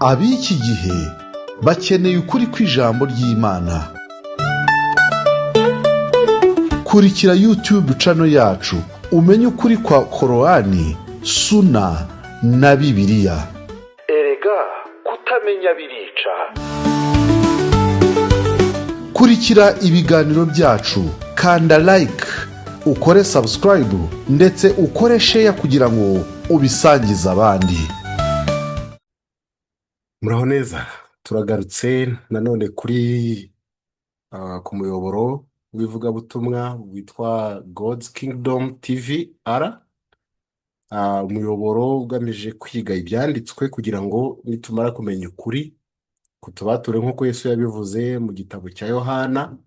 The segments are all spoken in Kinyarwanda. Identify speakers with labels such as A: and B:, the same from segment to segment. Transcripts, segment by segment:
A: Ab'iki gihe bakeneye ukuri kw'ijambo ry'Imana. Kurikira YouTube channel yacu umenye ukuri kwa Korani, Suna na Bibiliya. Erega kutamenya birica. Kurikira ibiganiro byacu, kanda like, ukore subscribe ndetse ukore share kugira ngo ubisangize abandi.
B: Muraho neza, turagarutse nanone kuri ku muyoboro w'ivugabutumwa witwa God's Kingdom TV-R, umuyoboro ugamije kwiga ibyanditswe kugira ngo nitumara kumenya ukuri kutubature nk'uko Yesu yabivuze mu gitabo cya Yohana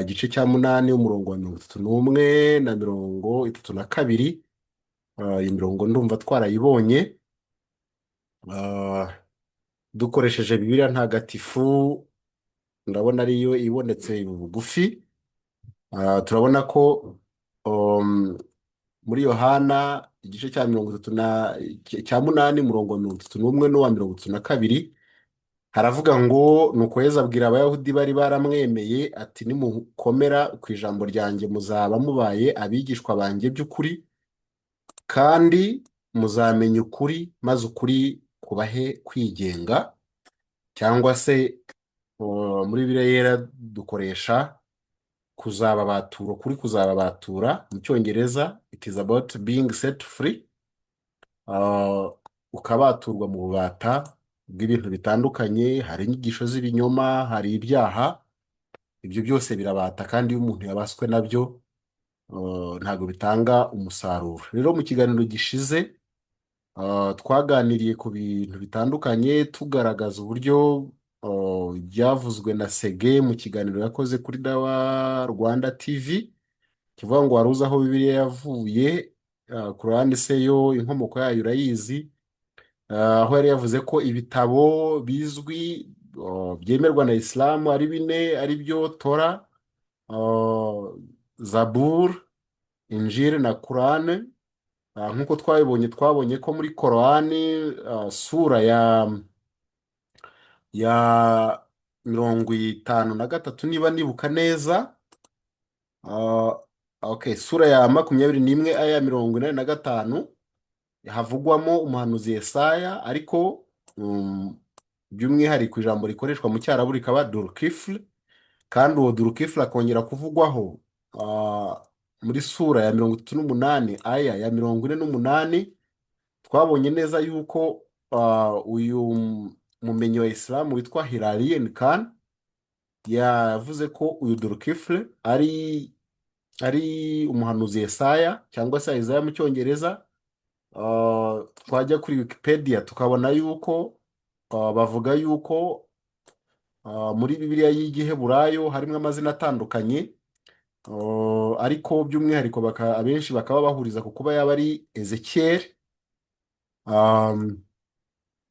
B: igice cya 8 umurongo wa 31 na 32. Iyi mirongo ndumva twarayibonye dukoresheje Bibiliya ntagatifu, ndabona ariyo ibonetse bugufi. Turabona ko muri Yohana igice cya 8 umurongo wa 31 n'uwa 32 haravuga ngo nuko Yesu abwira Abayahudi bari baramwemeye ati nimukomera ku ijambo ryanjye muzaba mubaye abigishwa banjye by'ukuri kandi muzamenya ukuri maze ukuri kubahe kwigenga, cyangwa se muri Bibiliya yera dukoresha kuzababatura. Kuri kuzababatura mu Cyongereza it is about being set free. Ukabaturwa mu bubata bw'ibintu bitandukanye, hari inyigisho z'ibinyoma, hari ibyaha, ibyo byose birabata kandi iyo umuntu yabaswe nabyo ntabwo bitanga umusaruro. Rero mu kiganiro gishize twaganiriye ku bintu bitandukanye tugaragaza uburyo byavuzwe na Sege mu kiganiro yakoze kuri Dawa Rwanda TV kivuga ngo wari uzi aho Bibiliya yavuye. Kurani se yo inkomoko yayo urayizi, aho yari yavuze ko ibitabo bizwi byemerwa na Islam ari 4 ari byo Tora, Zabur, Injil na Kurani. Nk'uko twabonye ko muri Korani sura ya 53 niba nibuka neza, sura ya 21 aya 45 havugwamo umuhanuzi Yesaya, ariko by'umwihariko ijambo rikoreshwa mu Cyarabu rikaba Dhul-Kifl, kandi uwo Dhul-Kifl akongera kuvugwaho muri sura ya 38 aya ya 48. Twabonye neza yuko uyu mumenyi wa Islam witwa Hilary Khan yavuze ko uyu Dhul-Kifl ari umuhanuzi Yesaya cyangwa se Isaiah mu Cyongereza. Twajya kuri Wikipedia tukabona yuko bavuga yuko muri Bibiliya y'Igiheburayo harimo amazina atandukanye, ariko by'umwihariko abenshi bakaba bahuriza ku kuba yaba ari Ezekiel.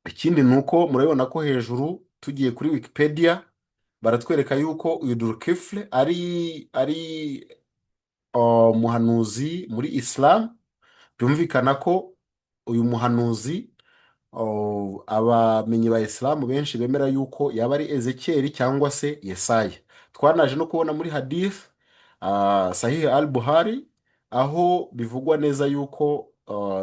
B: Ikindi ni uko murabibona ko hejuru tugiye kuri Wikipedia baratwereka yuko uyu Dhul-Kifl ari muhanuzi muri Islam. Byumvikana ko uyu muhanuzi abamenyi ba Islam benshi bemera yuko yaba ari Ezekiel cyangwa se Yesaya. Twanaje no kubona muri hadith Sahih al-Buhari aho bivugwa neza yuko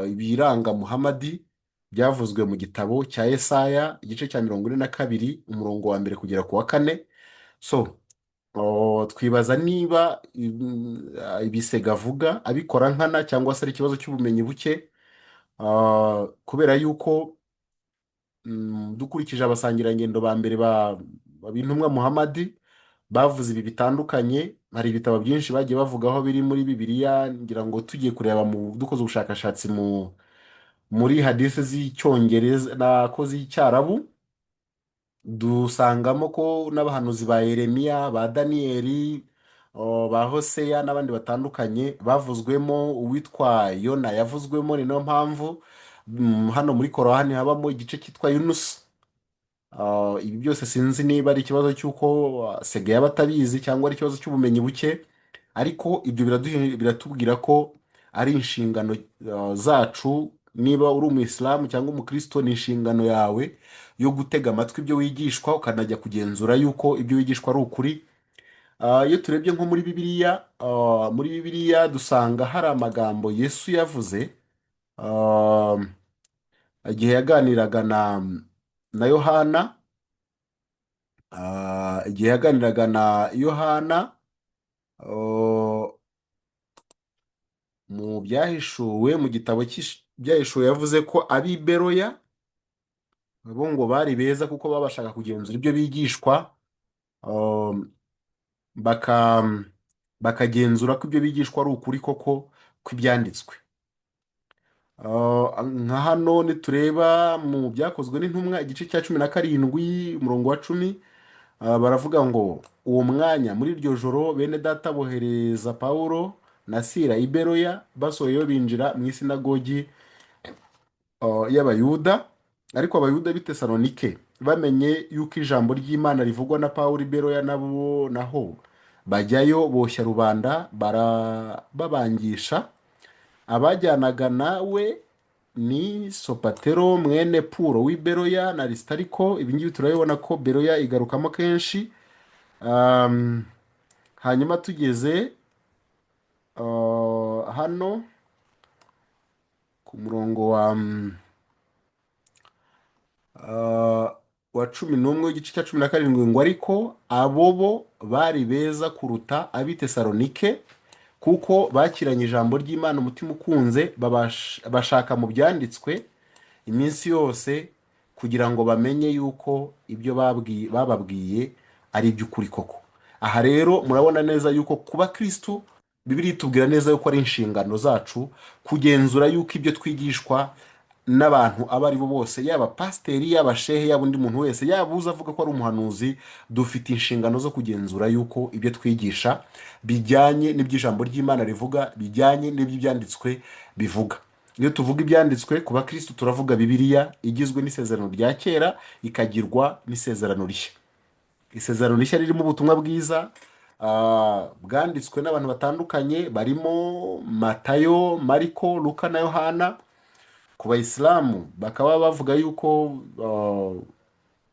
B: ibiranga Muhammadi byavuzwe mu gitabo cya Yesaya igice cya 42 umurongo wa 1 kugera ku wa 4. So twibaza niba ibisega avuga abikora nkana cyangwa se ari ikibazo cy'ubumenyi buke, kubera yuko dukurikije abasangirangendo ba mbere b'intumwa Muhammadi bavuze ibi bitandukanye. Hari ibitabo byinshi bagiye bavugaho biri muri Bibiliya, ngira ngo tugiye kureba dukoze ubushakashatsi muri hadisi z'Icyongereza nako z'Icyarabu, dusangamo ko n'abahanuzi ba Yeremiya, ba Daniyeli, ba Hoseya n'abandi batandukanye bavuzwemo. Uwitwa Yona yavuzwemo, ni nayo mpamvu hano muri Korani habamo igice cyitwa Yunus. Ibi byose sinzi niba ari ikibazo cy'uko Sege yaba atabizi cyangwa ari ikibazo cy'ubumenyi buke, ariko ibyo biratubwira ko ari inshingano zacu niba uri umuyisilamu cyangwa umukristo, ni inshingano yawe yo gutega amatwi ibyo wigishwa, ukanajya kugenzura yuko ibyo wigishwa ari ukuri. Iyo turebye nko muri bibiliya dusanga hari amagambo Yesu yavuze ah, igihe yaganiraga na Yohana. Igihe yaganiraga na Yohana, ah, mu byahishuwe, mu gitabo byahishuwe, yavuze ko ab'i Beroya bo ngo bari beza kuko babashaga kugenzura ibyo bigishwa, um, baka bakagenzura ko ibyo bigishwa ari ukuri koko kw'ibyanditswe. Nka hano nitureba mu byakozwe n'intumwa igice cya 17 umurongo wa 10, baravuga ngo uwo mwanya muri iryo joro bene data bohereza Pawulo na Sila i Beroya, basohoyeyo binjira mu isinagogi y'abayuda. Ariko abayuda b'i Tesalonike bamenye yuko ijambo ry'Imana rivugwa na Pawulo i Beroya, nabo naho bajyayo boshya rubanda barababangisha. Abajyanaga nawe ni Sopatero mwene Puro w'i Beroya na Aristariko. Ibi ngibi turabibona ko Beroya igarukamo kenshi. Hanyuma tugeze hano ku murongo wa 11 w'igice cya 17, ngo ariko abo bo bari beza kuruta ab'i Tesalonike, kuko bakiranye ijambo ry'Imana umutima ukunze, bashaka mu byanditswe iminsi yose kugira ngo bamenye yuko ibyo bababwiye ari iby'ukuri koko. Aha rero murabona neza yuko kuba Kristo, Bibiliya itubwira neza yuko ari inshingano zacu kugenzura yuko ibyo twigishwa n'abantu abo ari bo bose, yaba pasiteri, yaba shehe, yaba undi muntu wese, yaba uza avuga ko ari umuhanuzi, dufite inshingano zo kugenzura yuko ibyo twigisha bijyanye n'iby'ijambo ry'Imana rivuga, bijyanye n'iby'ibyanditswe bivuga. Iyo tuvuga ibyanditswe ku bakristo, turavuga Bibiliya igizwe n'isezerano rya kera ikagirwa n'isezerano rishya. Isezerano rishya ririmo ubutumwa bwiza bwanditswe n'abantu batandukanye, barimo Matayo, Mariko, Luka na Yohana. Ku bayisilamu bakaba bavuga yuko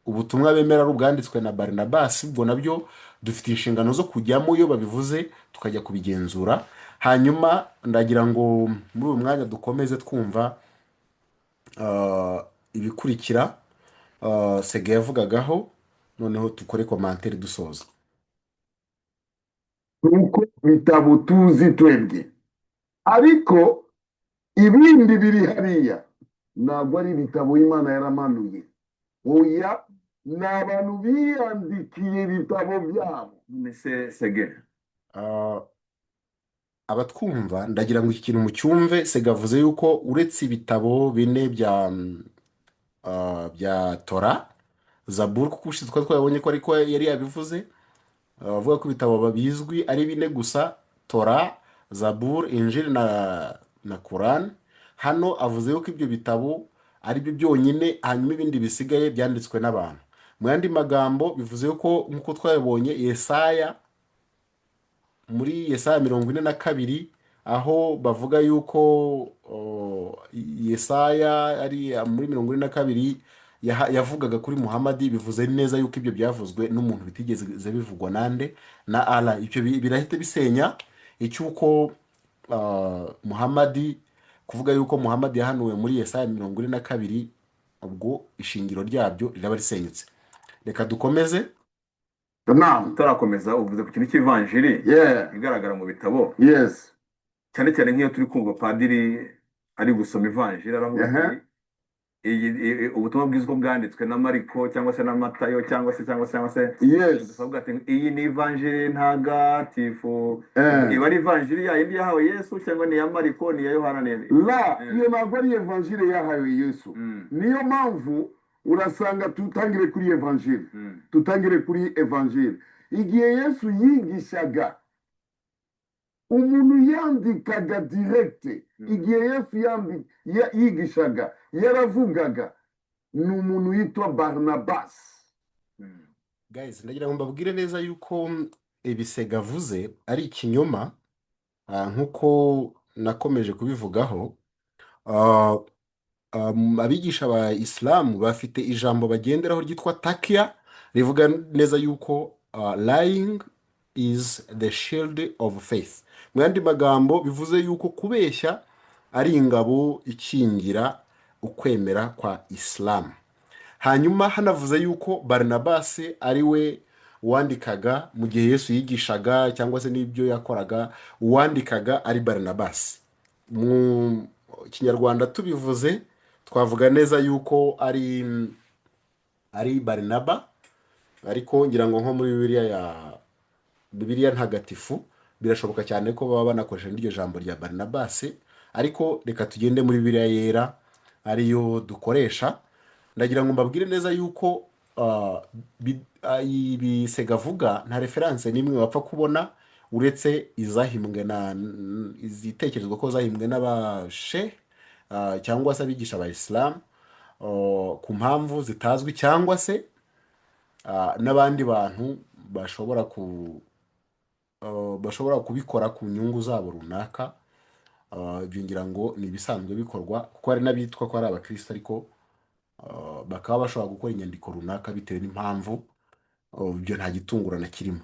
B: ubutumwa bemera ari ubwanditswe na Barinabasi. Ubwo nabyo dufite inshingano zo kujyamo iyo babivuze tukajya kubigenzura. Hanyuma ndagira ngo muri uyu mwanya dukomeze twumva ibikurikira Sege yavugagaho, noneho dukore komantere dusoza.
C: nuko bitabo tuzi twebwe, ariko ibindi biri hariya ntabwo ari ibitabo Imana yaramanuye. Oya, ni abantu biyandikiye ibitabo byabo.
D: Mese Sege,
B: Abatwumva ndagira ngo iki kintu mucyumve. Sega avuze yuko uretse ibitabo bine bya Tora, Zaburi, kuko ushize twabonye ko ariko yari yabivuze, avuga ko ibitabo bizwi ari bine gusa: Tora, Zaburi, Injili na Quran. Hano avuze yuko ibyo bitabo ari byo byonyine, hanyuma ibindi bisigaye byanditswe n'abantu. Mu yandi magambo bivuze yuko nk'uko twabibonye muri Yesaya 42, aho bavuga yuko Yesaya ari muri 42 yavugaga kuri Muhamadi, bivuze neza yuko ibyo byavuzwe n'umuntu bitigeze bivugwa nande na Allah. Ibyo birahita bisenya icyuko Muhamadi, kuvuga yuko Muhamadi yahanuwe muri Yesaya 42, ubwo ishingiro ryabyo riraba risenyutse. Reka dukomeze.
D: utarakomeza uvuze ku kintu cy'ivanjiri
C: Yeah.
D: igaragara mu bitabo,
C: Yes.
D: cyane cyane nk'iyo turi kumva padiri ari gusoma ivanjiri aravuga ati ubutumwa bwiza uko bwanditswe na Mariko cyangwa se na Matayo cyangwa se
C: Yes.
D: tuvuga ati iyi ni ivanjiri ntagatifu. Iba ari ivanjiri yindi yahawe Yesu cyangwa ni iya Mariko, ni iya Yohana, ni
C: La, iyo ntabwo ari evanjiri yahawe Yesu. Niyo mpamvu urasanga tutangire kuri evanjiri. Tutangire kuri evanjiri. Igihe Yesu yigishaga, umuntu yandikaga direkte. Igihe Yesu yigishaga, yaravugaga, ni umuntu yitwa Barnabas.
B: Guys, ndagira ngo mbabwire neza yuko ibisega avuze ari ikinyoma, nk'uko nakomeje kubivugaho. abigisha ba isilamu bafite ijambo bagenderaho ryitwa takiya, rivuga neza yuko lying is the shield of faith. Mu yandi magambo bivuze yuko kubeshya ari ingabo ikingira ukwemera kwa isilamu. Hanyuma hanavuze yuko barinabasi ari we wandikaga mu gihe Yesu yigishaga cyangwa se n'ibyo yakoraga, uwandikaga ari barinabasi. Mu kinyarwanda tubivuze twavuga neza yuko ari barinaba, ariko ngira ngo nko muri bibiliya ntagatifu birashoboka cyane ko baba banakoresha n'iryo jambo rya barinabasi, ariko reka tugende muri bibiliya yera ariyo dukoresha. Ndagira ngo mbabwire neza yuko ibisega avuga nta referanse n'imwe wapfa kubona uretse izitekerezwa ko zahimbwe n'abashe cyangwa se abigisha ba isilamu ku mpamvu zitazwi, cyangwa se n'abandi bantu bashobora kubikora ku nyungu zabo runaka. Ibyo ngira ngo ni ibisanzwe bikorwa, kuko hari n'abitwa ko ari abakristo ariko bakaba bashobora gukora inyandiko runaka bitewe n'impamvu. Ibyo nta gitungurana kirimo.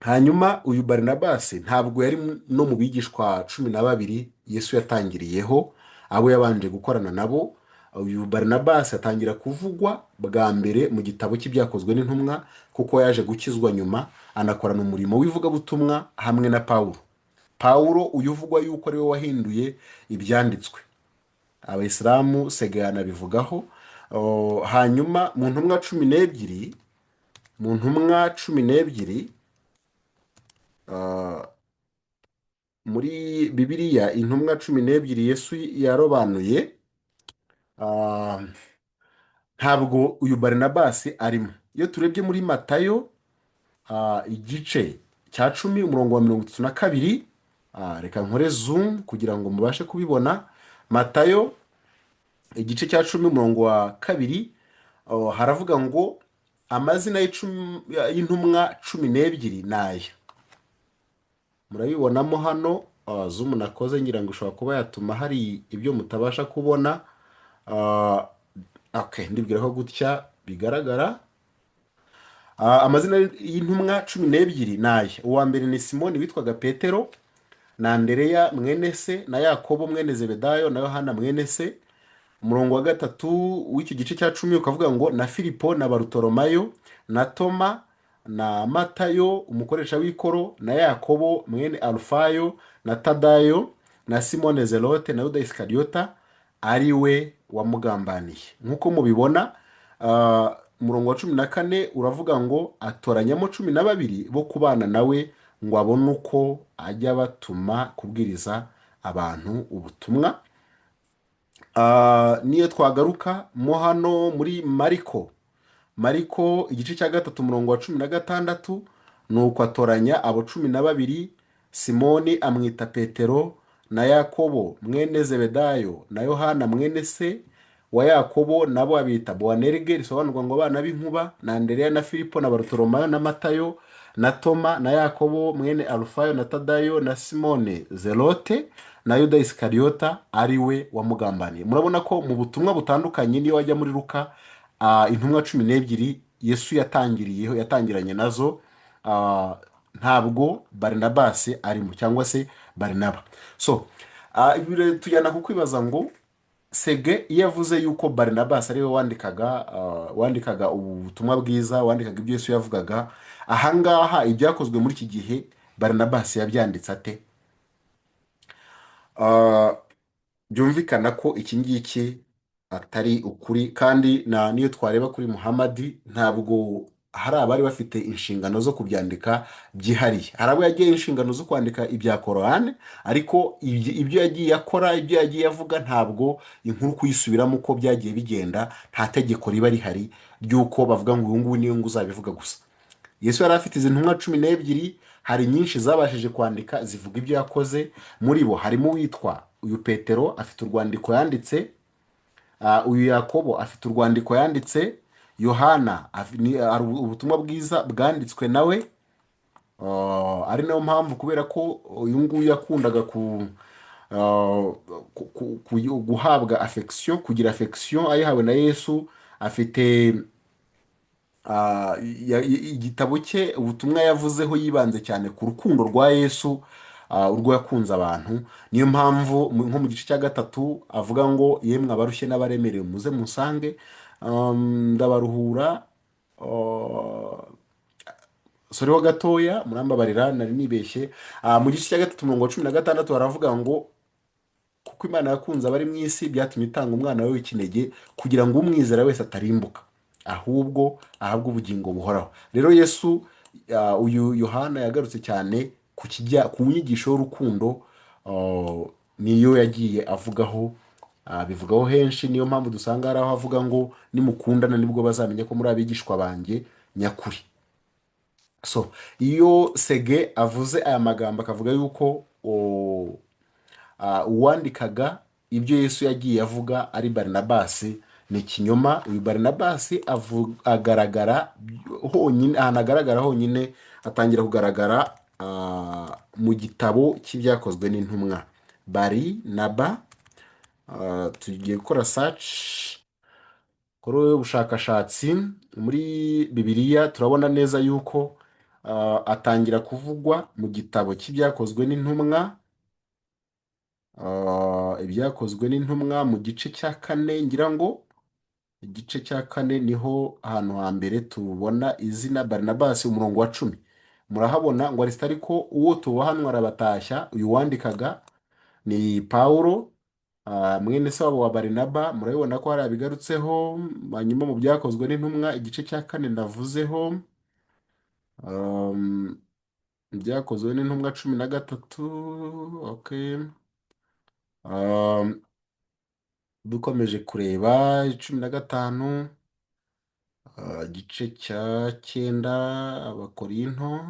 B: Hanyuma uyu barinabasi ntabwo yari no mu bigishwa 12 Yesu yatangiriyeho, abo yabanje gukorana nabo. Uyu barinabasi atangira kuvugwa bwa mbere mu gitabo cy'ibyakozwe n'intumwa, kuko yaje gukizwa nyuma anakorana umurimo w'ivugabutumwa hamwe na Pawulo uyu uvugwa yuko ari we wahinduye ibyanditswe. Abayisilamu sega yanabivugaho. Hanyuma mu ntumwa 12 muri bibiliya intumwa 12 Yesu yarobanuye, ntabwo uyu barinabasi arimo. Iyo turebye muri Matayo igice cya 10 umurongo wa 32, reka nkore zoom kugira ngo mubashe kubibona. Matayo igice cya 10 umurongo wa 2, haravuga ngo amazina y'intumwa 12 naya. Murabibonamo hano, zoom nakoze ngira ngo ushobora kuba yatuma hari ibyo mutabasha kubona. Ndibwira ko gutya bigaragara. Amazina y'intumwa 12 naya. Uwa mbere ni Simoni witwaga Petero, na Andereya mwene se, na Yakobo mwene Zebedayo, na Yohana mwene se. Umurongo wa 3 w'icyo gice cya 10 ukavuga ngo na Filipo na Barutolomayo na Toma na Matayo umukoresha w'ikoro, na Yakobo mwene Alufayo na Tadayo na Simone Zelote na Yuda Isikariota ari we wamugambaniye. Nk'uko mubibona, umurongo wa 14 uravuga ngo atoranyamo 12 bo kubana nawe ngo abone uko ajya batuma kubwiriza abantu ubutumwa. Niyo twagaruka mo hano muri Mariko igice cya 3 umurongo wa 16, nuko atoranya abo 12, Simoni amwita Petero, na Yakobo mwene Zebedayo, na Yohana mwene se wa Yakobo nabo abita Boanerge, risobanurwa ngo abana b'inkuba, na Andereya na Filipo na Barutolomayo na Matayo na Toma na Yakobo mwene Alufayo na Tadayo na Simone Zelote na Yuda Isikariota ari we wamugambaniye. Murabona ko mu butumwa butandukanye niyo wajya muri Luka, intumwa 12 Yesu yatangiranye nazo, ntabwo barinabasi arimo cyangwa se barinaba. So tujyana kukwibaza ngo sege iyo yavuze yuko barinabasi ari we wandikaga ubutumwa bwiza, wandikaga ibyo Yesu yavugaga, ahangaha ibyakozwe muri iki gihe barinabasi yabyanditse ate? Byumvikana ko iki ngiki atari ukuri, kandi niyo twareba kuri Muhamadi ntabwo hari abari bafite inshingano zo kubyandika byihariye. Hari abo yagiye inshingano zo kwandika ibya Korani, ariko ibyo yagiye akora, ibyo yagiye avuga, ntabwo inkuru kuyisubiramo uko byagiye bigenda, nta tegeko riba rihari ry'uko bavuga ngo uyu nguyu niyo ngo uzabivuga gusa. Yesu yari afite izi ntumwa 12, hari nyinshi zabashije kwandika zivuga ibyo yakoze. Muri bo harimo uwitwa uyu Petero, afite urwandiko yanditse. Uyu Yakobo afite urwandiko yanditse. Yohana hari ubutumwa bwiza bwanditswe nawe. Ari nayo mpamvu kubera ko uyu nguyu yakundaga ah, guhabwa affection, kugira affection ayihawe na Yesu. Afite igitabo cye ubutumwa yavuzeho yibanze cyane ku rukundo rwa Yesu, urwo yakunze abantu. niyo mpamvu nko mu gice cya gatatu avuga ngo yemwe abarushye n'abaremerewe muze musange, ndabaruhura. soreho gatoya murambabarira nari nibeshye. Mu gice cya gatatu umurongo wa 16 baravuga ngo kuko Imana yakunze abari mu isi byatumye itanga umwana we w'ikinege kugira ngo umwizera wese atarimbuka ahubwo ahabwe ubugingo buhoraho. Rero Yesu, uyu Yohana yagarutse cyane ku nyigisho y'urukundo, niyo yagiye avugaho, bivugaho henshi. niyo mpamvu dusanga hari aho avuga ngo nimukundana nibwo bazamenya ko muri abigishwa banjye nyakuri. So iyo Sege avuze aya magambo akavuga yuko uwandikaga ibyo Yesu yagiye avuga ari Barinabasi, ni ikinyoma. uyu Barinabasi agaragara honyine, ahantu agaragara honyine atangira kugaragara mu gitabo cy'ibyakozwe n'intumwa. Barinaba, tugiye gukora search, kuri ubushakashatsi muri Bibiliya turabona neza yuko atangira kuvugwa mu gitabo cy'ibyakozwe n'intumwa. Ibyakozwe n'intumwa mu gice cya 4, ngira ngo igice cya 4 niho ahantu hambere tubona izina Barinabasi. umurongo wa 10 murahabona ngo Aristariko uwo tubohanwa arabatashya. uyu wandikaga ni Pawulo, mwene se wabo wa Barinaba. murabibona ko hari abigarutseho. hanyuma mu byakozwe n'intumwa igice cya 4 ndavuzeho, byakozwe n'intumwa 13. Okay. Dukomeje kureba 15, igice cya 9 Abakorinto.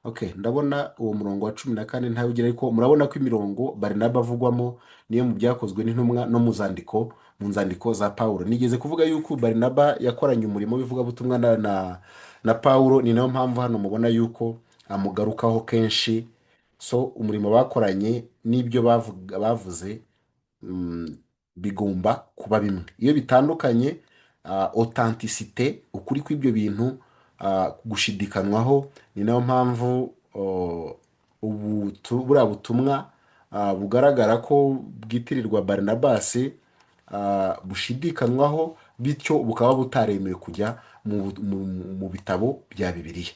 B: Okay, ndabona uwo murongo wa 14 ntawugira, ariko murabona ko imirongo Barinaba avugwamo niyo mu byakozwe n'intumwa no mu nzandiko za Pawulo. Nigeze kuvuga yuko Barinaba yakoranye umurimo w'ivugabutumwa na Pawulo, ni nayo mpamvu hano mubona yuko amugarukaho kenshi. So umurimo bakoranye n'ibyo bavuze bigomba kuba bimwe. Iyo bitandukanye, authenticité, ukuri kw'ibyo bintu gushidikanywaho. ni nayo mpamvu buriya butumwa bugaragara ko bwitirirwa Barinabasi bushidikanywaho, bityo bukaba butaremewe kujya mu bitabo bya Bibiliya,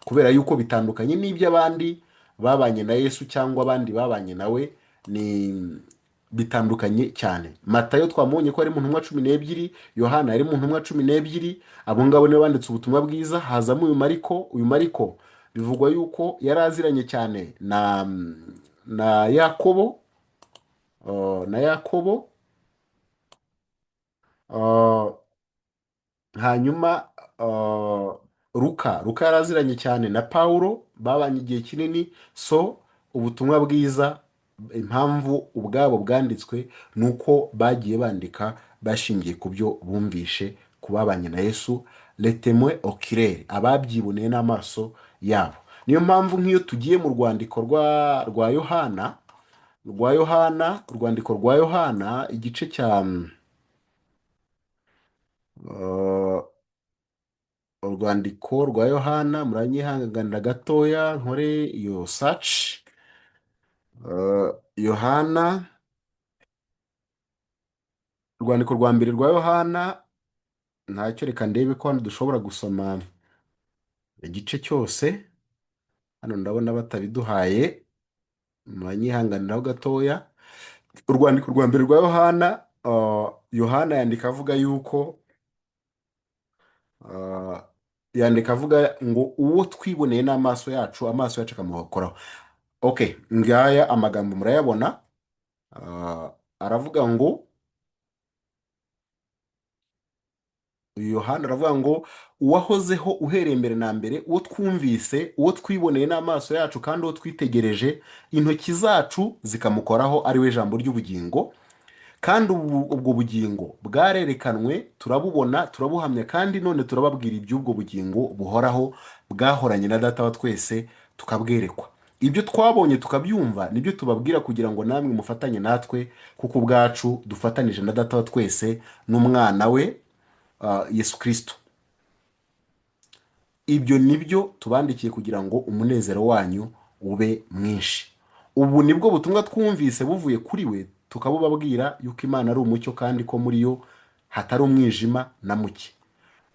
B: kubera yuko bitandukanye n'iby'abandi babanye na Yesu cyangwa abandi babanye nawe. ni bitandukanye cyane. Matayo twamubonye ko ari mu ntumwa 12, Yohana ari mu ntumwa 12. abo ngabo nibo banditse ubutumwa bwiza. hazamo uyu Mariko bivugwa yuko yari aziranye cyane na Yakobo, hanyuma Luka yari aziranye cyane na Pawulo, babanye igihe kinini. So ubutumwa bwiza impamvu ubwabo bwanditswe ni uko bagiye bandika bashingiye ku byo bumvishe ku babanye na Yesu, les témoins oculaires, ababyiboneye n'amaso yabo. niyo mpamvu nk'iyo tugiye mu rwandiko rwa Yohana, urwandiko rwa Yohana igice cya urwandiko rwa Yohana, muranyihanganira gatoya nkore iyo search. Yohana, urwandiko rwa mbere rwa Yohana, ntacyo, reka ndebe ko hano dushobora gusoma igice cyose. hano ndabona batabiduhaye, muranyihanganiraho gatoya. urwandiko rwa mbere rwa Yohana, Yohana yandika avuga yuko yandika avuga ngo uwo twiboneye n'amaso yacu, amaso yacu akamukoraho. Okay, ngaya amagambo murayabona. Aravuga ngo Yohana aravuga ngo uwahozeho uhereye mbere na mbere, uwo twumvise, uwo twiboneye n'amaso yacu, kandi uwo twitegereje intoki zacu zikamukoraho, ari we jambo ry'ubugingo. kandi ubwo bugingo bwarerekanwe, turabubona, turabuhamya, kandi none turababwira iby'ubwo bugingo buhoraho bwahoranye na Data wa twese, tukabwerekwa. ibyo twabonye tukabyumva nibyo tubabwira kugira ngo namwe mufatanye natwe, kuko ubwacu dufatanije na data wa twese n'umwana we Yesu Kristo. Ibyo nibyo tubandikiye kugira ngo umunezero wanyu ube mwinshi. Ubu nibwo butumwa twumvise buvuye kuri we, tukabubabwira yuko Imana ari umucyo kandi ko muri yo hatari umwijima na muke.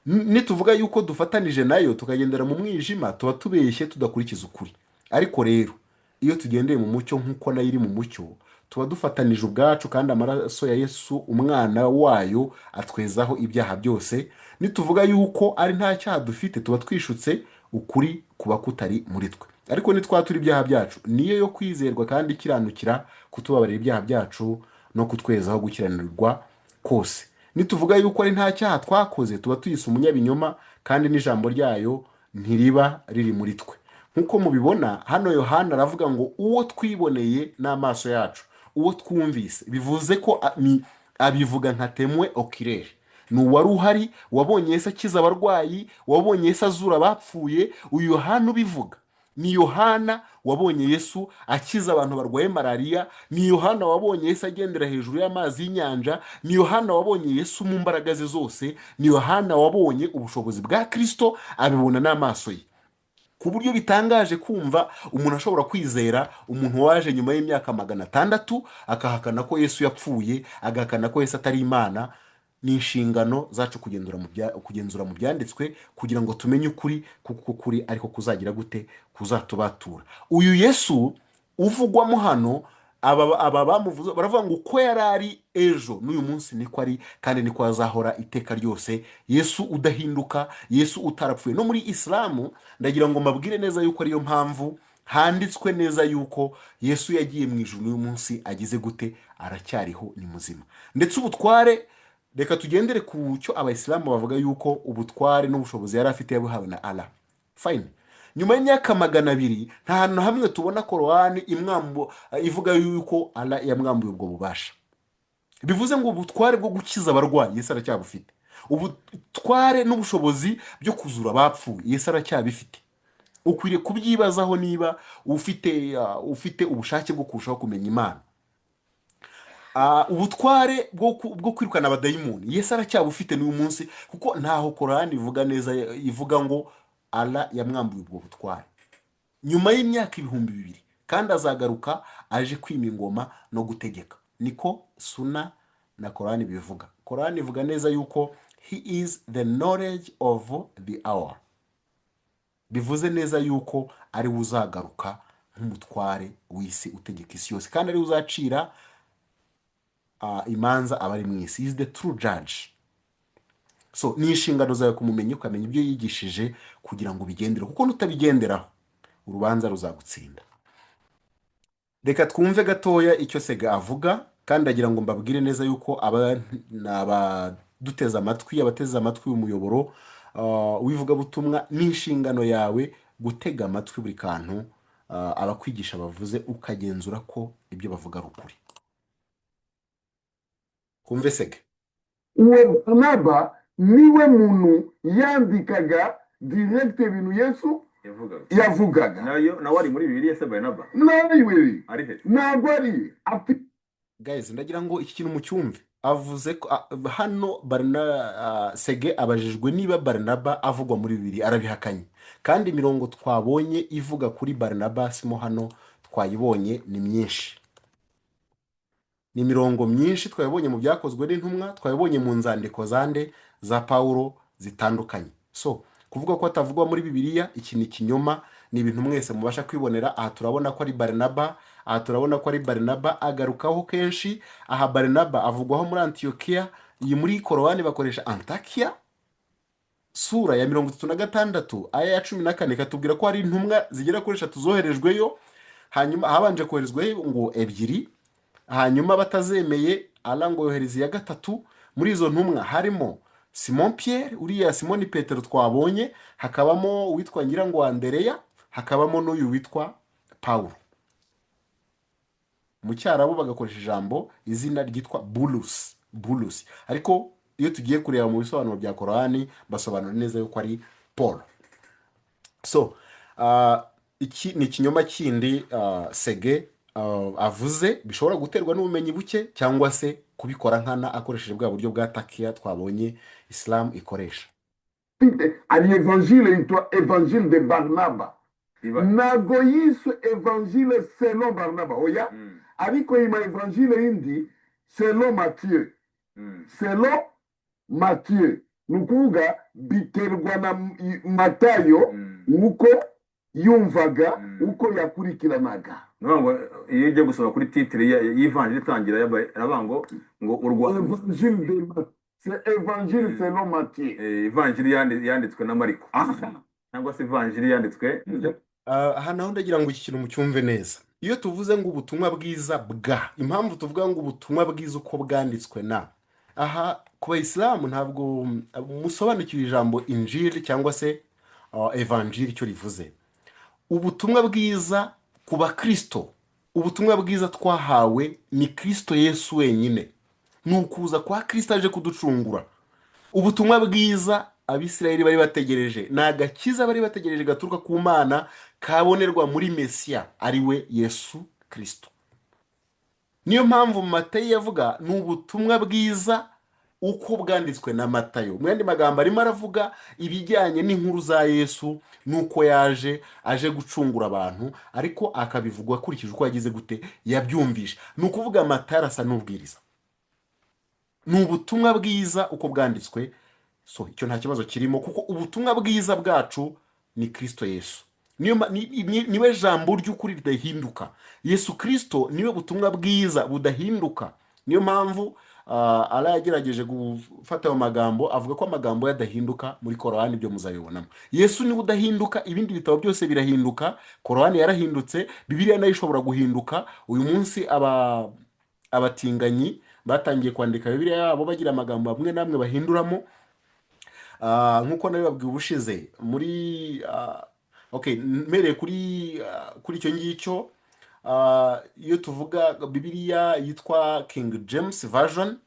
B: Nituvuga yuko dufatanije nayo tukagendera mu mwijima, tuba tubeshye tudakurikiza ukuri. Ariko rero iyo tugendeye mu mucyo nk'uko nayo iri mu mucyo, tuba dufatanije ubwacu, kandi amaraso ya Yesu umwana wayo atwezaho ibyaha byose. Nituvuga yuko ari nta cyaha dufite, tuba twishutse ukuri kuba kutari muri twe. Ariko nitwatura ibyaha byacu, niyo yo kwizerwa kandi ikiranukira kutubabarira ibyaha byacu no kutwezaho gukiranirwa kose. Nituvuga yuko ari nta cyaha twakoze, tuba tuyise umunyabinyoma, kandi n'ijambo ryayo ntiriba riri muri twe. Nk'uko mubibona hano, Yohana aravuga ngo uwo twiboneye n'amaso yacu, uwo twumvise, bivuze ko abivuga nka temwe okirere. Ni uwari uhari, wabonye Yesu akiza abarwayi, wabonye Yesu azura abapfuye. Uyu Yohana ubivuga ni Yohana wabonye Yesu akiza abantu barwaye malariya. Ni Yohana wabonye Yesu agendera hejuru y'amazi y'inyanja. Ni Yohana wabonye Yesu mu mbaraga ze zose. Ni Yohana wabonye ubushobozi bwa Kristo, abibona n'amaso ye. Ku buryo bitangaje kumva umuntu ashobora kwizera umuntu waje nyuma y'imyaka 600 akahakana ko Yesu yapfuye, agahakana ko Yesu atari Imana. Ni inshingano zacu kugenzura mu byanditswe kugira ngo tumenye ukuri, kuko ukuri ariko kuzagira gute, kuzatubatura. Uyu Yesu uvugwamo hano, aba bamuvuze baravuga ngo uko yari ari ejo n'uyu munsi niko ari, kandi niko azahora iteka ryose. Yesu udahinduka, Yesu utarapfuye. No muri Islamu ndagira ngo mbabwire neza yuko ariyo mpamvu handitswe neza yuko Yesu yagiye mu ijuru n'uyu munsi agize gute, aracyariho, ni muzima. Ndetse ubutware, reka tugendere ku cyo abayisilamu bavuga yuko ubutware n'ubushobozi yari afite yabuhawe na Allah. Fine. Nyuma y'imyaka 200 nta hantu hamwe tubona Korani ivuga yuko Allah yamwambuye ubwo bubasha. Bivuze ngo ubutware bwo gukiza abarwayi Yesu aracyabufite. Ubutware n'ubushobozi byo kuzura abapfuye Yesu aracyabifite. Ukwiriye kubyibazaho niba ufite ubushake bwo kurushaho kumenya Imana. Ubutware bwo kwirukana abadayimoni Yesu aracyabufite n'uyu munsi, kuko ntaho Korani ivuga neza ivuga ngo Allah yamwambuye ubwo butware. Nyuma y'imyaka 2000 kandi azagaruka aje kwima ingoma no gutegeka. Niko Sunna na Korani bivuga. Korani ivuga neza yuko he is the knowledge of the hour. Bivuze neza yuko ari uzagaruka nk'umutware w'isi utegeka isi yose, kandi ari uzacira imanza abari mu isi. Is the true judge. So ni inshingano zawe kumumenya, ukamenya ibyo yigishije kugira ngo ubigendere, kuko nutabigenderaho urubanza ruzagutsinda. Reka twumve gatoya icyo Sega avuga, kandi agira ngo mbabwire neza yuko abaduteza amatwi, abateza amatwi umuyoboro wivuga butumwa, ni inshingano yawe gutega amatwi buri kantu abakwigisha bavuze, ukagenzura ko ibyo bavuga ari ukuri. Kumve Sega.
C: Uwo Barnaba niwe muntu yandikaga direct ibintu Yesu yavugaga.
D: nawe ari muri Bibiliya se Barnaba?
C: Nawe
D: ari he?
C: ntabwo ari.
B: Guys, ndagira ngo iki kintu mucyumve. Avuze ko hano Sege abajijwe niba Barnaba avugwa muri Bibiliya, arabihakanye. Kandi imirongo twabonye ivuga kuri Barnaba simo hano twayibonye ni myinshi. Ni imirongo myinshi twayibonye mu byakozwe n'intumwa, twayibonye mu nzandiko zande za Paulo zitandukanye. So kuvuga ko atavugwa muri Bibiliya, iki ni kinyoma, ni ibintu mwese mubasha kwibonera. Aha turabona ko ari Barnaba, aha turabona ko ari Barnaba agarukaho kenshi. Aha Barnaba avugwaho muri Antiokia, iyi muri Korowani bakoresha Antakia, sura ya 36 aya ya 14 katubwira ko hari intumwa zigera kuri 3 zoherejweyo. Hanyuma habanje koherezweyo ngo 2, hanyuma batazemeye Allah ngo yohereze ya 3. Muri izo ntumwa harimo Simon Pierre, uriya Simoni Petero twabonye, hakabamo uwitwa Nyirango Andereya, hakabamo n'uyu witwa Paulo. Mu Cyarabu bagakoresha ijambo izina ryitwa Bulus. Ariko iyo tugiye kureba mu bisobanuro bya Korani basobanura neza yuko ari Paul. So iki ni ikinyoma kindi sege avuze bishobora guterwa n'ubumenyi buke cyangwa se kubikora nkana akoresheje bwa buryo bwa takiya twabonye isilamu ikoresha.
C: hari evanjile yitwa evanjile de Barnaba, ntabwo yiswe evanjile selo Barnaba oya, ariko ima evanjile yindi selo Mathieu, selo Mathieu ni ukuvuga biterwa na Matayo uko yumvaga uko yakurikiranaga.
D: iyo ujya gusoma kuri titire y'ivanjiri itangira aravuga ngo
C: Evanjile selon Matthieu,
D: ivanjiri yanditswe na Mariko cyangwa se ivanjiri yanditswe.
B: aha naho ndagira ngo iki kintu mucyumve neza. Iyo tuvuze ngo ubutumwa bwiza impamvu tuvuga ngo ubutumwa bwiza uko bwanditswe aha ku bayisilamu ntabwo musobanukiwe ijambo injili cyangwa se evanjiri icyo rivuze. Ubutumwa bwiza ku bakristo, ubutumwa bwiza twahawe ni Kristo Yesu wenyine, ni ukuza kwa Kristo aje kuducungura. Ubutumwa bwiza abisirayeli bari bategereje ni agakiza bari bategereje gaturuka ku Mana kabonerwa muri Mesiya ari we Yesu Kristo. Niyo mpamvu Matayo yavuga ni ubutumwa bwiza uko bwanditswe na Matayo. Mu yandi magambo arimo aravuga ibijyanye n'inkuru za Yesu nuko aje gucungura abantu, ariko akabivugwa akurikije uko yagize gute yabyumvisha. Ni ukuvuga Matayo arasa n'ubwiriza, ni ubutumwa bwiza uko bwanditswe. So icyo nta kibazo kirimo, kuko ubutumwa bwiza bwacu ni Kristo Yesu, niwe jambo ry'ukuri ridahinduka. Yesu Kristo niwe butumwa bwiza budahinduka. Niyo mpamvu Allah yagerageje gufata ayo magambo, avuga ko amagambo yadahinduka muri Korani, ibyo muzabibonamo. Yesu niwe udahinduka, ibindi bitabo byose birahinduka. Korani yarahindutse, Bibiliya nayo ishobora guhinduka. Uyu munsi abatinganyi batangiye kwandika Bibiliya yabo bagira amagambo amwe namwe bahinduramo, nk'uko nabibabwiye ubushize muri mpereye kuri icyo ngicyo. Iyo tuvuga Bibiliya yitwa King James Version,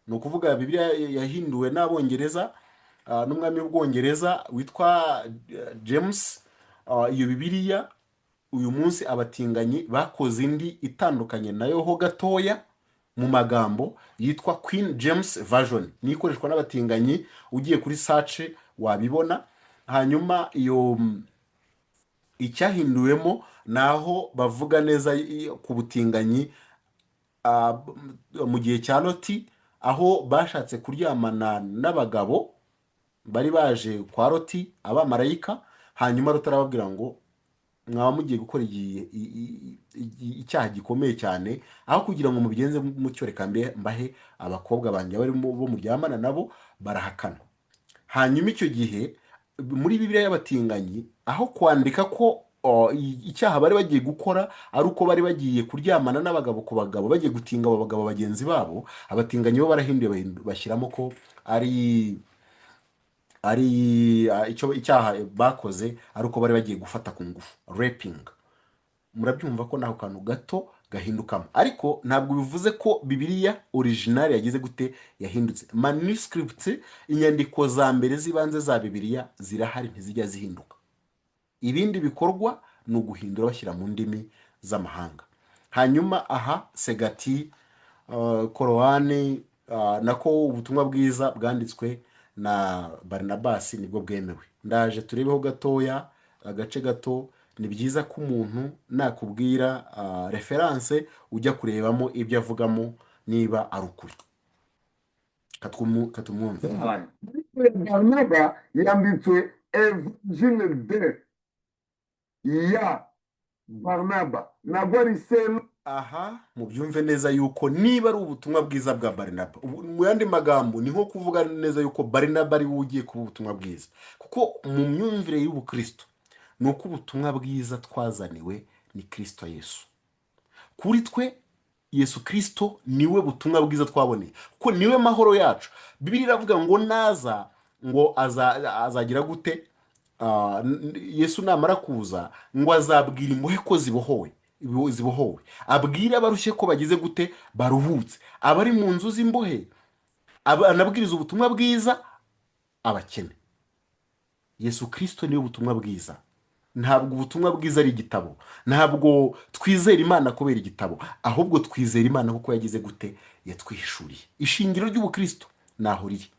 B: ni ukuvuga Bibiliya yahinduwe n'Abongereza, n'umwami w'Ubwongereza witwa James. Iyo Bibiliya uyu munsi abatinganyi bakoze indi itandukanye nayo ho gatoya mu magambo, yitwa Queen James Version, ni ikoreshwa n'abatinganyi. Ugiye kuri search wabibona. Hanyuma iyo icyahinduwemo naho bavuga neza ku butinganyi mu gihe cya Loti, aho bashatse kuryamana n'abagabo bari baje kwa Loti, abamarayika. Hanyuma Loti arababwira ngo mwaba mugiye gukora icyaha gikomeye cyane, aho kugira ngo mubigenze mucyo reka mbahe abakobwa banjye bo muryamana nabo. Barahakana. Hanyuma icyo gihe muri Bibiliya y'abatinganyi, aho kwandika ko icyaha bari bagiye gukora ari uko bari bagiye kuryamana n'abagabo ku bagabo, bagiye gutinga abo bagabo bagenzi babo, abatinganyi bo barahinduye bashyiramo ko ari icyaha bakoze ari uko bari bagiye gufata ku ngufu, raping. Murabyumva ko naho kantu gato gahindukamo, ariko ntabwo bivuze ko Bibiliya original yagize gute yahindutse. Manuscript, inyandiko za mbere z'ibanze za Bibiliya zirahari, ntizijya zihinduka. Ibindi bikorwa ni uguhindura bashyira mu ndimi z'amahanga. Hanyuma aha segati Korowani nako ubutumwa bwiza bwanditswe na Barnabasi nibwo bwemewe. Ndaje turebeho gatoya agace gato. Ni byiza ko umuntu nakubwira reference ujya kurebamo ibyo avugamo niba ari ukuri. Katumwumve.
C: Barnaba yambitswe Evanjile de ya Barnaba, ntabwo ari selo.
B: Aha mubyumve neza yuko niba ari ubutumwa bwiza bwa Barnaba, mu yandi magambo ni nko kuvuga neza yuko Barnaba ari we ugiye kuba ubutumwa bwiza, kuko mu myumvire y'ubukristo ni uko ubutumwa bwiza twazaniwe ni Kristo Yesu. Kuri twe Yesu Kristo niwe butumwa bwiza twaboneye, kuko niwe mahoro yacu. Bibiliya iravuga ngo naza ngo azagira gute, Yesu namara kuza ngo azabwira imbohe ko zibohowe, abwira abarushye ko bagize gute baruhutse, abari mu nzu z'imbohe anabwiriza ubutumwa bwiza abakene. Yesu Kristo niwe butumwa bwiza. ntabwo ubutumwa bwiza ari igitabo, ntabwo twizera imana kubera igitabo, ahubwo twizera imana kuko yagize gute, yatwihishuriye. ishingiro ry'ubukristo naho riri.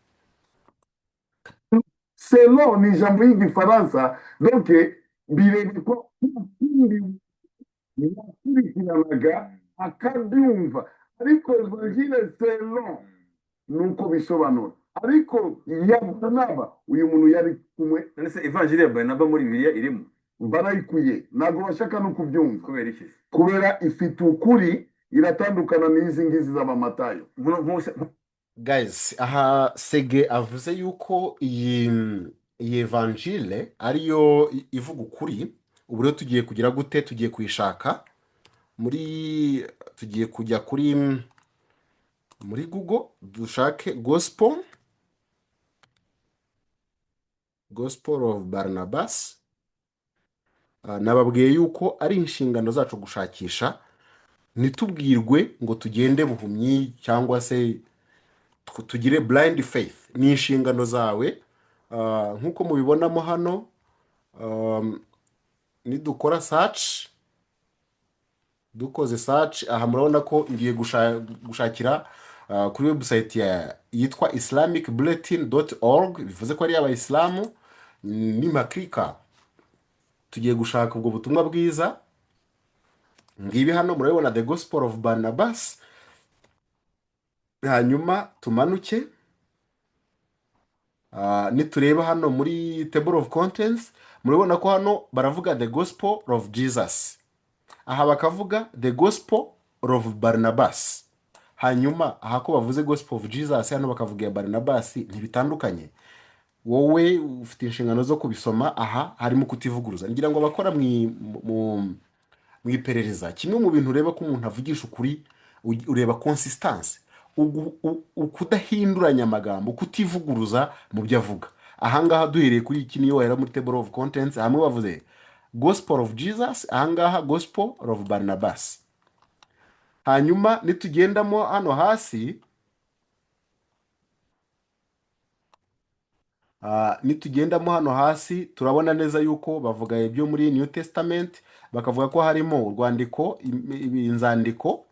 C: selon ni ijambo y'igifaransa, donc bireba ko ikindi yakurikiranaga akabyumva, ariko evanjile selon nuko bisobanura. Ariko ya Barnaba, uyu muntu yari kumwe,
D: none se ivanjiri ya Barnaba muri Bibiliya irimo?
C: barayikuye, ntabwo bashaka no kubyumva
D: Kubera iki?
C: kubera ifite ukuri, iratandukana n'izi ngizi z'abamatayo.
B: Guys, aha Sege avuze yuko iyi evanjile ariyo ivuga ukuri. Ubu rero tugiye kugira gute, tugiye kuyishaka tugiye kujya muri Google, dushake gospel of Barnabas. Nababwiye yuko ari inshingano zacu gushakisha, ntitubwirwe ngo tugende buhumyi cyangwa se tugire blind faith. ni inshingano zawe, nk'uko mubibonamo hano. Nidukora search, dukoze search, aha murabona ko ngiye gushakira kuri website yitwa islamicbulletin.org, bivuze ko ari abayisilamu. Nimaklika tugiye gushaka ubwo butumwa bwiza. Ngibi hano murabibona, the gospel of Barnabas. Hanyuma tumanuke, nitureba hano muri table of contents, murabona ko hano baravuga the gospel of Jesus, aha bakavuga the gospel of Barnabas. Hanyuma aha ko bavuze gospel of Jesus, hano bakavuga ya Barnabas, ntibitandukanye. Wowe ufite inshingano zo kubisoma. Aha harimo kutivuguruza. ngira ngo abakora mu iperereza, kimwe mu bintu ureba ko umuntu avugisha ukuri, ureba consistency, kudahinduranya amagambo, kutivuguruza mu byo avuga. Ahangaha duhereye kuri iki, niyo wahera muri table of contents, hamwe bavuze gospel of Jesus, ahangaha gospel of Barnabas. Hanyuma nitugendamo hano hasi, turabona neza yuko bavuga ibyo muri New Testament, bakavuga ko harimo urwandiko, inzandiko,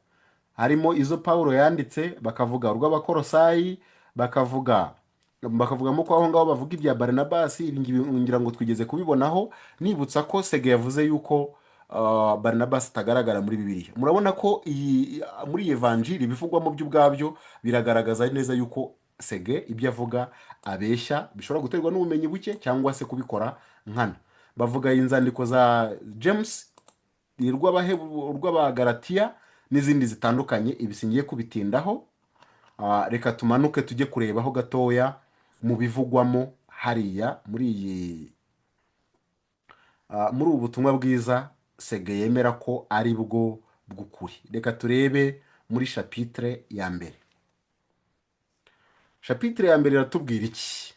B: harimo izo Pawulo yanditse, bakavuga urw'Abakolosayi, bakavugamo ko aho ngaho bavuga ibya Barnabas. ngira ngo twigeze kubibonaho, nibutsa ko Sege yavuze yuko Barnabas atagaragara muri Bibiliya. Murabona ko muri evanjili bivugwamo byo ubwabyo biragaragaza neza yuko Sege ibyo avuga abeshya, bishobora guterwa n'ubumenyi buke cyangwa se kubikora nkana. Bavuga inzandiko za James, urw'Abagalatiya n'izindi zitandukanye. Ibi singiye kubitindaho. Reka tumanuke tujye kurebaho gatoya mu bivugwamo hariya muri ubu butumwa bwiza Sege yemera ko ari bwo bw'ukuri. Reka turebe muri chapitre ya mbere. Chapitre ya mbere iratubwira iki?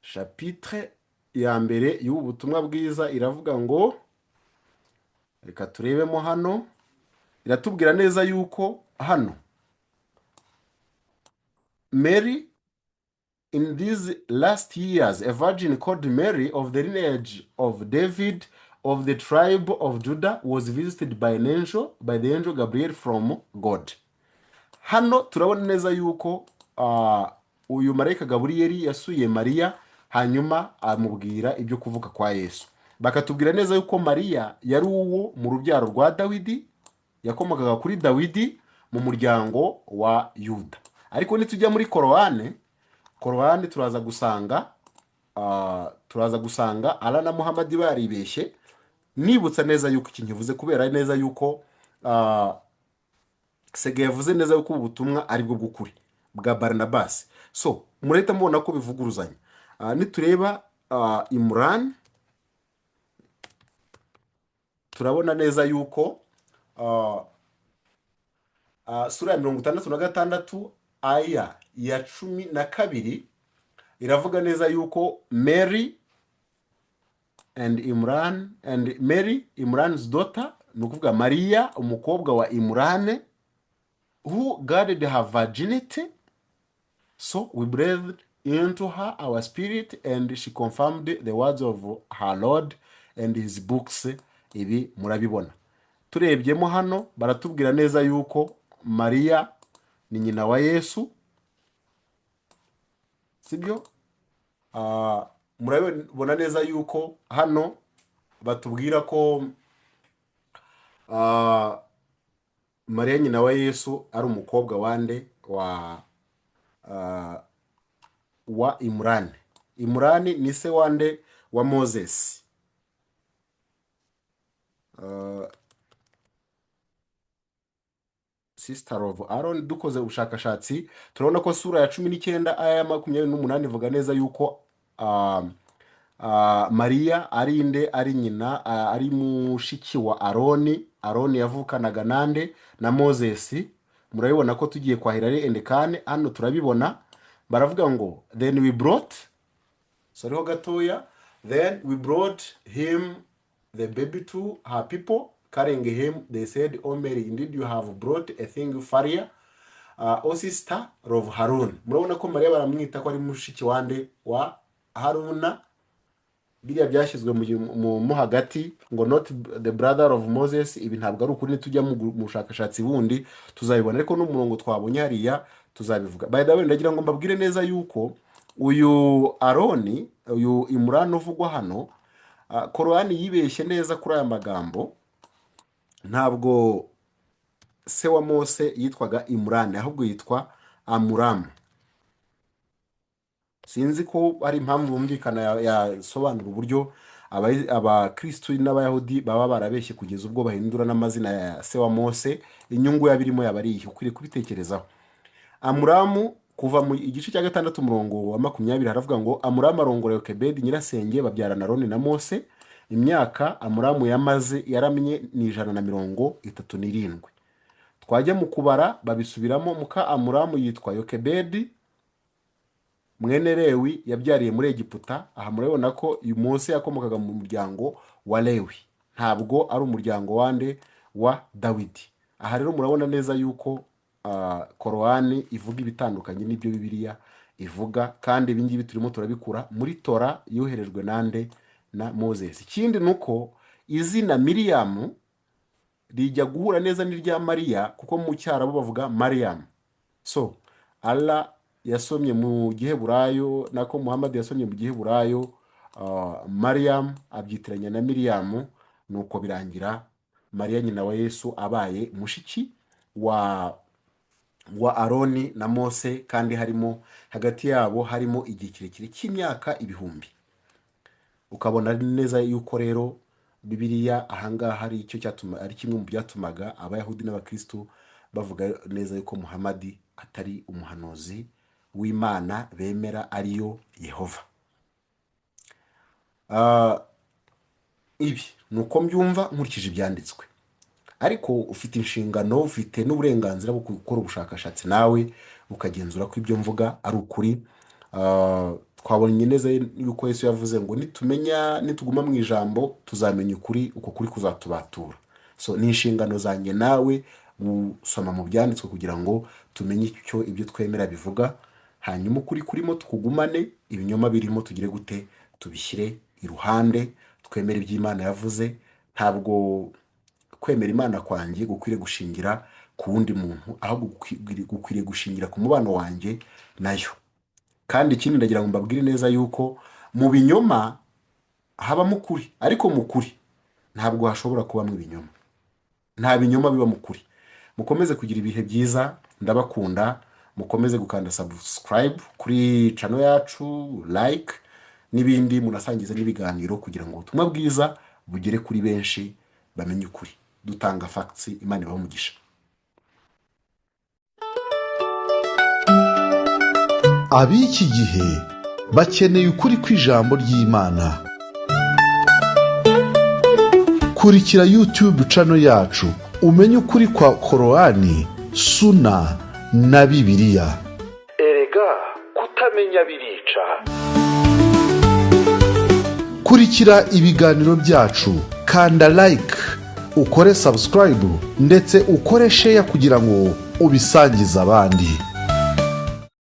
B: Chapitre ya mbere y'ubu butumwa bwiza iravuga ngo, reka turebemo hano, iratubwira neza yuko hano Mary, in these last years, a virgin called Mary of the lineage of David of the tribe of Judah was visited by the angel Gabriel from God. Hano turabona neza yuko uyu marayika Gaburiyeli yasuye Mariya, hanyuma amubwira ibyo kuvuka kwa Yesu. Bakatubwira neza yuko Mariya yari uwo mu rubyaro rwa Dawidi, yakomokaga kuri Dawidi mu muryango wa Yuda. Ariko nitujya muri Korowani turaza gusanga Ala na Muhamadi baribeshye. Nibutsa neza yuko iki nkivuze kubera neza yuko Sege yavuze neza yuko ubu butumwa ari bwo bw'ukuri bwa Barnabas. So murahita mubona ko bivuguruzanya. Nitureba Imran, turabona neza yuko sura ya 66 aya ya 12 iravuga neza yuko Mary, Imran's daughter, ni ukuvuga Mariya umukobwa wa Imran, who guarded her virginity, so we breathed into her our spirit, and she confirmed the words of her Lord and his books. Ibi murabibona. Turebyemo hano baratubwira neza yuko Mariya ni nyina wa Yesu, sibyo? Murabibona neza yuko hano batubwira ko Mariya nyina wa Yesu ari umukobwa wande wa Imurani. Imurani ni se wande wa Moses. Sister of Aaron. Dukoze ubushakashatsi turabona ko sura ya 19 aya 28 ivuga neza yuko Mariya ari inde, ari nyina, ari mushiki wa Aroni. Aroni yavukanaga nande na Moses. Murabibona ko tugiye kwahira ari endekane hano turabibona baravuga ngo then we brought him the baby to her people, carrying him. They said, "Oh Mary, indeed you have brought a thing fariya, O sister of Harun." Murabona ko Mariya baramwita ko ari mushiki wande wa Haruna. Biriya byashyizwe mu hagati ngo not the brother of Moses. Ibi ntabwo ari ukuri, tujya mu bushakashatsi bundi tuzabibona, ariko n'umurongo twabonye hariya tuzabivuga. By the way, ndagira ngo mbabwire neza yuko uyu Aroni, uyu Imurani uvugwa hano, Korani yibeshye neza kuri aya magambo. Ntabwo se wa Mose yitwaga Imurani, ahubwo yitwa Amuramu. Sinzi ko ari impamvu bumvikana yasobanura uburyo abakristo n'abayahudi baba barabeshye kugeza ubwo bahindura n'amazina ya se wa Mose. Inyungu yabirimo yabariye, ukwiriye kubitekerezaho. Amuramu, kuva mu igice cya 6 umurongo wa 20 haravuga ngo Amuramu arongora Yokebedi nyirasenge, babyarana Aroni na Mose. Imyaka Amuramu yamaze yaramye ni 137. Twajya mu kubara babisubiramo, muka Amuramu yitwa Yokebedi mwene Lewi, yabyariye muri Egiputa. Aha murabona ko uyu Mose yakomokaga mu muryango wa Lewi, ntabwo ari umuryango wande wa Dawidi. Aha rero murabona neza yuko Korani ivuga ibitandukanye n'ibyo Bibiliya ivuga, kandi ibi ngibi turimo turabikura muri Tora yoherejwe nande na Moses. Ikindi nuko izina Miriam rijya guhura neza n'irya Mariya, kuko mu Cyarabu bavuga Mariam. So Allah yasomye mu Giheburayo, nako Muhammad yasomye mu Giheburayo Mariam abyitiranya na Miriam, nuko birangira Mariya nyina wa Yesu abaye mushiki wa Aroni na Mose, kandi harimo hagati yabo harimo igihe kirekire cy'imyaka 1000. Ukabona neza yuko rero Bibiliya ahangaha hari icyo cyatuma, ari kimwe mu byatumaga abayahudi n'abakristo bavuga neza yuko Muhammad atari umuhanuzi w'Imana bemera ariyo Yehova. Ibi nuko mbyumva nkurikije ibyanditswe, ariko ufite inshingano, ufite n'uburenganzira bwo gukora ubushakashatsi nawe ukagenzura ko ibyo mvuga ari ukuri. Twabonye neza yuko Yesu yavuze ngo nituguma mu ijambo tuzamenya ukuri, uko kuri kuzatubatura. So ni inshingano zanjye nawe gusoma mu byanditswe kugira ngo tumenye icyo ibyo twemera bivuga, hanyuma ukuri kurimo tukugumane, ibinyoma birimo tugire gute tubishyire iruhande, twemere iby'Imana yavuze. Ntabwo kwemera Imana kwanjye gukwiriye gushingira ku wundi muntu, ahubwo gukwiriye gushingira ku mubano wanjye nayo. Kandi ikindi ndagira ngo mbabwire neza yuko mu binyoma habamo ukuri, ariko mu kuri ntabwo hashobora kubamo ibinyoma. Nta binyoma biba mu kuri. Mukomeze kugira ibihe byiza, ndabakunda. Mukomeze gukanda subscribe kuri channel yacu, like n'ibindi, munasangiza n'ibiganiro kugira ngo ubutumwa bwiza bugere kuri benshi bamenye ukuri. Dutanga facts, Imana ibahe umugisha.
A: Ab'iki gihe bakeneye ukuri kw'ijambo ry'Imana. Kurikira YouTube channel yacu umenye ukuri kwa Korani, Sunna na Bibiliya. Erega kutamenya birica. Kurikira ibiganiro byacu, kanda like, ukore subscribe ndetse ukore share kugira ngo ubisangize abandi.